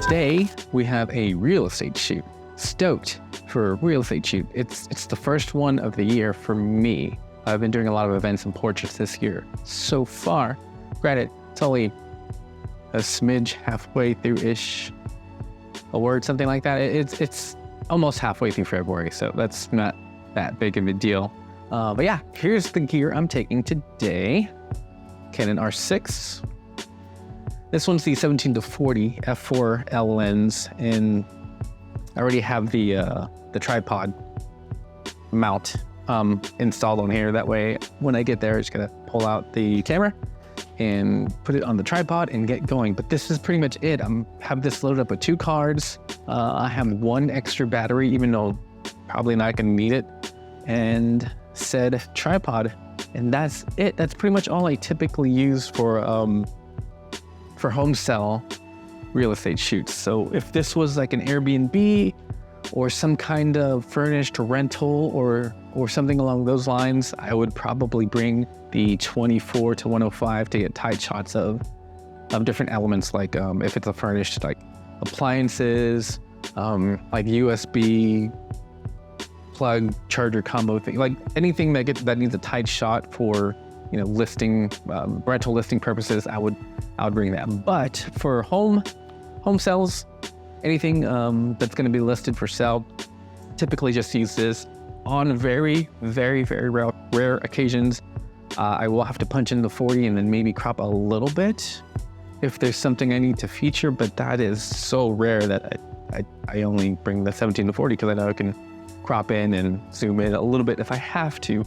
Today, we have a real estate shoot. Stoked for a real estate shoot. It's the first one of the year for me. I've been doing a lot of events and portraits this year so far. Granted, it's only a smidge halfway through-ish, a word, something like that. It's almost halfway through February, so that's not that big of a deal. But yeah, here's the gear I'm taking today. Canon R6. This one's the 17-40 f4L lens, and I already have the tripod mount installed on here. That way, when I get there, I'm just gonna pull out the camera and put it on the tripod and get going. But this is pretty much it. Have this loaded up with 2 cards. I have 1 extra battery, even though probably not gonna need it, and said tripod, and that's it. That's pretty much all I typically use for home sale real estate shoots. So if this was like an Airbnb or some kind of furnished rental or something along those lines, I would probably bring the 24-105 to get tight shots of different elements. Like if it's a furnished, like appliances, like USB plug charger combo thing, like anything that needs a tight shot for, you know, listing, rental listing purposes, I would bring that. But for home sales, anything that's going to be listed for sale, typically just use this. On very, very, very rare occasions, I will have to punch in the 40 and then maybe crop a little bit if there's something I need to feature, but that is so rare that I only bring the 17-40 because I know I can crop in and zoom in a little bit if I have to,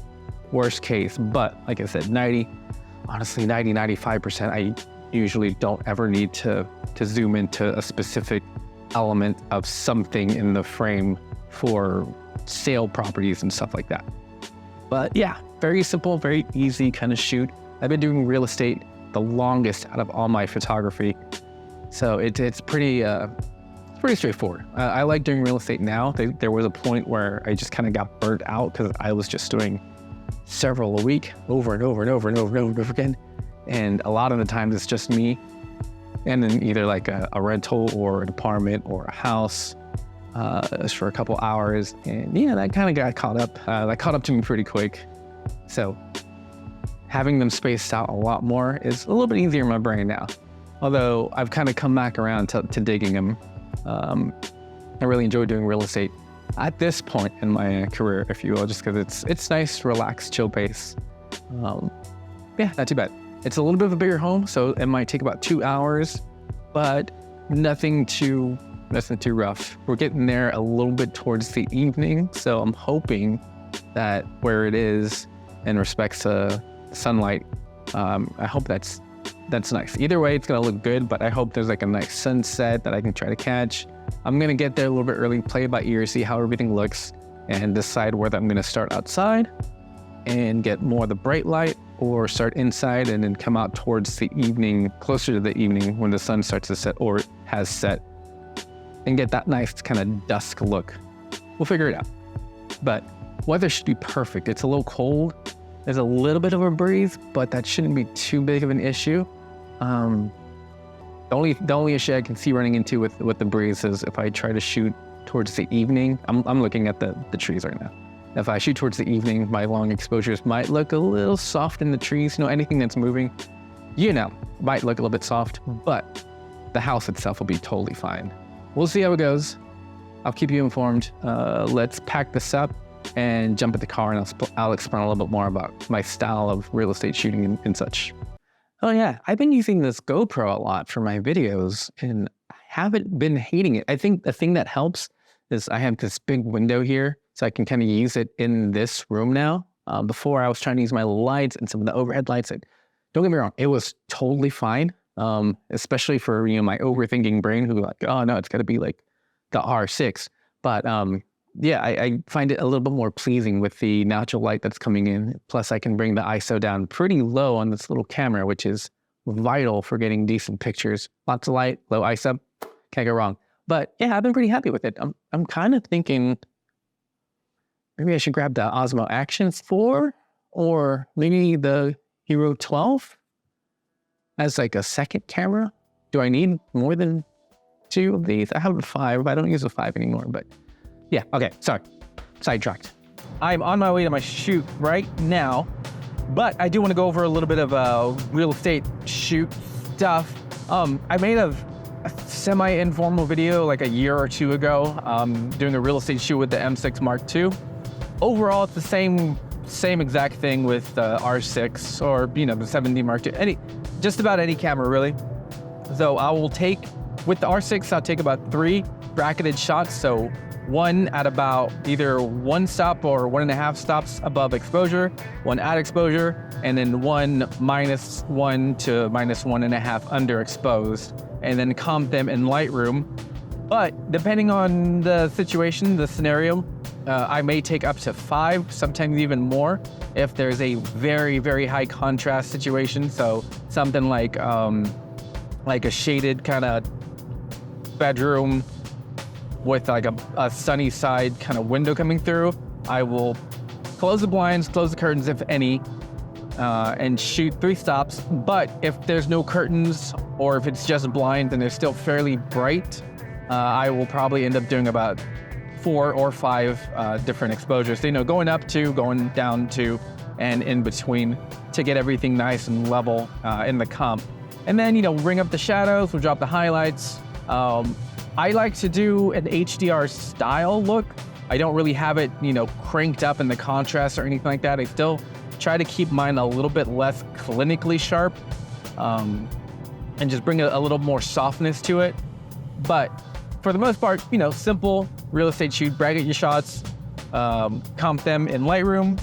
worst case. But like I said, 95%, I usually don't ever need to zoom into a specific element of something in the frame for sale properties and stuff like that. But yeah, very simple, very easy kind of shoot. I've been doing real estate the longest out of all my photography, so it's pretty straightforward. I like doing real estate now. There was a point where I just kind of got burnt out because I was just doing several a week over and over and over and over and over again. And a lot of the times it's just me and then either like a rental or an apartment or a house for a couple hours. And yeah, that kind of got caught up. That caught up to me pretty quick. So having them spaced out a lot more is a little bit easier in my brain now. Although I've kind of come back around to digging them. I really enjoy doing real estate at this point in my career, if you will, just because it's nice, relaxed, chill pace. Yeah, not too bad. It's a little bit of a bigger home, so it might take about 2 hours, but nothing too rough. We're getting there a little bit towards the evening, so I'm hoping that where it is in respects to sunlight, I hope that's nice. Either way, it's gonna look good, but I hope there's like a nice sunset that I can try to catch. I'm gonna get there a little bit early, play it by ear, see how everything looks, and decide whether I'm gonna start outside and get more of the bright light or start inside and then come out towards the evening, closer to the evening when the sun starts to set or has set, and get that nice kind of dusk look. We'll figure it out. But weather should be perfect. It's a little cold. There's a little bit of a breeze, but that shouldn't be too big of an issue. The only issue I can see running into with the breeze is if I try to shoot towards the evening. I'm looking at the trees right now. If I shoot towards the evening, my long exposures might look a little soft in the trees. You know, anything that's moving, you know, might look a little bit soft, but the house itself will be totally fine. We'll see how it goes. I'll keep you informed. Let's pack this up and jump in the car, and I'll explain a little bit more about my style of real estate shooting and such. Oh yeah, I've been using this GoPro a lot for my videos and I haven't been hating it. I think the thing that helps is I have this big window here, so I can kind of use it in this room now. Before I was trying to use my lights and some of the overhead lights. Don't get me wrong, it was totally fine, especially for, you know, my overthinking brain who like, oh no, it's got to be like the R6. But yeah, I find it a little bit more pleasing with the natural light that's coming in. Plus, I can bring the ISO down pretty low on this little camera, which is vital for getting decent pictures. Lots of light, low ISO, can't go wrong. But yeah, I've been pretty happy with it. I'm kind of thinking maybe I should grab the Osmo Action 4 or maybe the Hero 12 as like a second camera. Do I need more than 2 of these. I have a 5. I don't use a 5 anymore, but yeah. Okay, sorry. Sidetracked. I'm on my way to my shoot right now, but I do want to go over a little bit of real estate shoot stuff. I made a semi-informal video like a year or 2 ago, doing a real estate shoot with the M6 Mark II. Overall, it's the same exact thing with the R6 or the 7D Mark II. Just about any camera really. So I will take, with the R6, I'll take about 3 bracketed shots. So 1 at about either 1 stop or 1.5 stops above exposure, 1 at exposure, and then 1 -1 to -1.5 underexposed, and then comp them in Lightroom. But depending on the situation, the scenario, I may take up to 5, sometimes even more, if there's a very, very high contrast situation. So something like a shaded kind of bedroom with like a sunny side kind of window coming through. I will close the blinds, close the curtains if any, and shoot 3 stops. But if there's no curtains or if it's just blinds and they're still fairly bright, I will probably end up doing about 4 or 5 different exposures. So, going up to, going down to, and in between to get everything nice and level in the comp. And then, bring up the shadows, we'll drop the highlights. I like to do an HDR style look. I don't really have it, cranked up in the contrast or anything like that. I still try to keep mine a little bit less clinically sharp, and just bring a little more softness to it. But for the most part, simple real estate shoot, bracket your shots, comp them in Lightroom,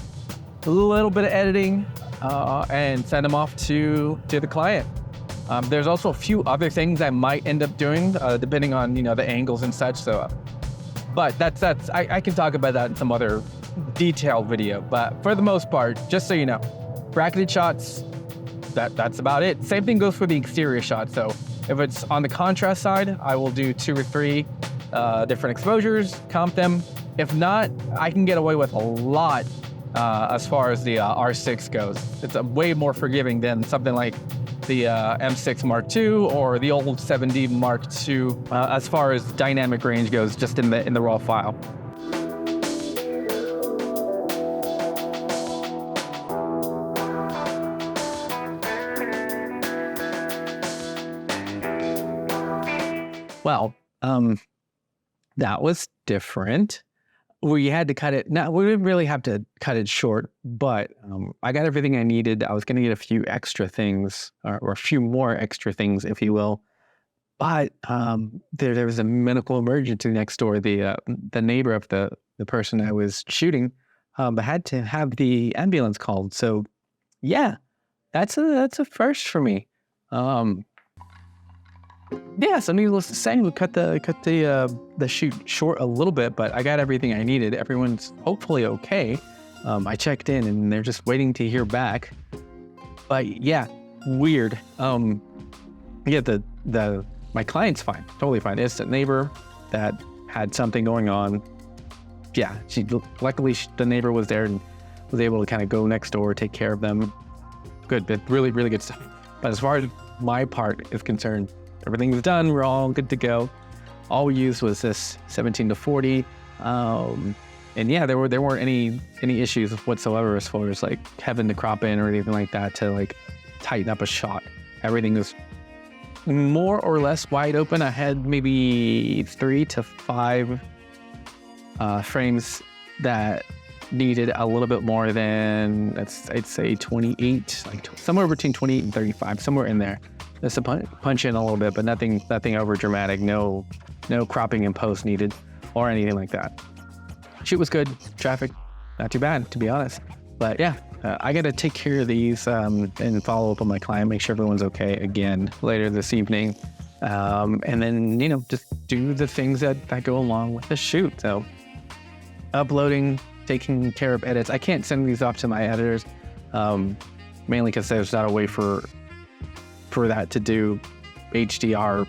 a little bit of editing, and send them off to the client. There's also a few other things I might end up doing, depending on, the angles and such. So, but I can talk about that in some other detailed video. But for the most part, just so you know, bracketed shots, that's about it. Same thing goes for the exterior shot. So if it's on the contrast side, I will do 2 or 3 different exposures, comp them. If not, I can get away with a lot as far as the R6 goes. It's way more forgiving than something like the M6 Mark II or the old 7D Mark II as far as dynamic range goes, just in the raw file. Well, that was different. We had to cut it. Now, we didn't really have to cut it short, but I got everything I needed. I was going to get a few extra things, or a few more extra things, if you will. But there was a medical emergency next door. The neighbor of the person I was shooting had to have the ambulance called. So, yeah, that's a first for me. Yeah, so needless to say, we cut the shoot short a little bit, but I got everything I needed. Everyone's hopefully okay. I checked in and they're just waiting to hear back. But yeah, weird. Yeah, my client's fine, totally fine. It's the neighbor that had something going on. Yeah, luckily the neighbor was there and was able to kind of go next door, take care of them. Good, but really, really good stuff. But as far as my part is concerned, everything was done. We're all good to go. All we used was this 17-40, and yeah, there weren't any issues whatsoever as far as like having to crop in or anything like that to like tighten up a shot. Everything was more or less wide open. I had maybe 3 to 5 frames that needed a little bit more than, I'd say 28, like somewhere between 28 and 35, somewhere in there. Just to punch in a little bit, but nothing over dramatic. No cropping in post needed or anything like that. Shoot was good. Traffic, not too bad, to be honest. But yeah, I got to take care of these and follow up on my client, make sure everyone's okay again later this evening. And then, just do the things that go along with the shoot. So uploading, taking care of edits. I can't send these off to my editors, mainly because there's not a way for that to do HDR.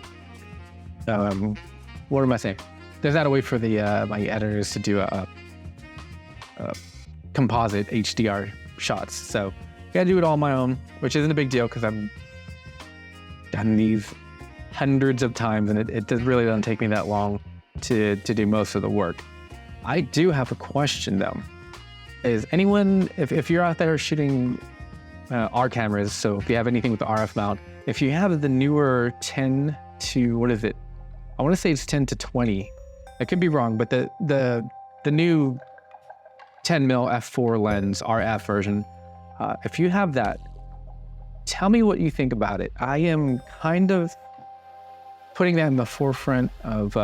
What am I saying? There's not a way for the my editors to do a composite HDR shots. So gotta do it all on my own, which isn't a big deal because I've done these hundreds of times, and really doesn't take me that long to do most of the work. I do have a question though. Is anyone, if you're out there shooting R cameras, so if you have anything with the RF mount, if you have the newer 10 to, what is it? I want to say it's 10 to 20. I could be wrong, but the new 10 mil f4 lens RF version, if you have that, tell me what you think about it. I am kind of putting that in the forefront of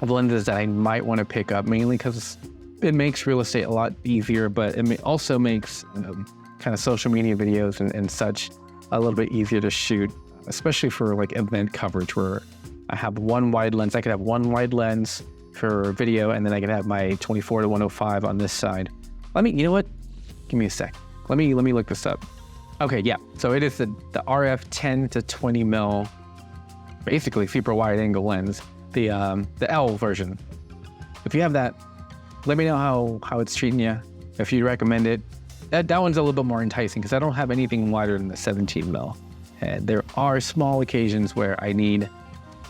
lenses that I might want to pick up, mainly because it makes real estate a lot easier, but it also makes kind of social media videos and such a little bit easier to shoot, especially for like event coverage where I have one wide lens. I could have one wide lens for video, and then I can have my 24 to 105 on this side. You know what? Give me a sec. Let me look this up. Okay, yeah. So it is the RF 10 to 20 mil, basically super wide angle lens, the L version. If you have that, let me know how it's treating you. If you recommend it, that one's a little bit more enticing because I don't have anything wider than the 17 mil. And there are small occasions where I need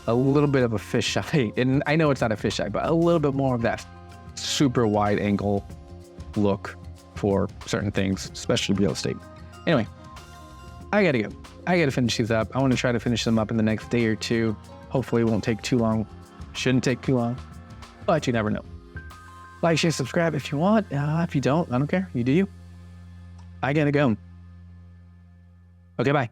a little bit of a fisheye, and I know it's not a fisheye, but a little bit more of that super wide angle look for certain things, especially real estate. Anyway, I gotta go. I gotta finish these up. I want to try to finish them up in the next day or two. Hopefully it won't take too long. Shouldn't take too long, but you never know. Like, share, subscribe if you want. If you don't, I don't care. You do you. I gotta go. Okay, bye.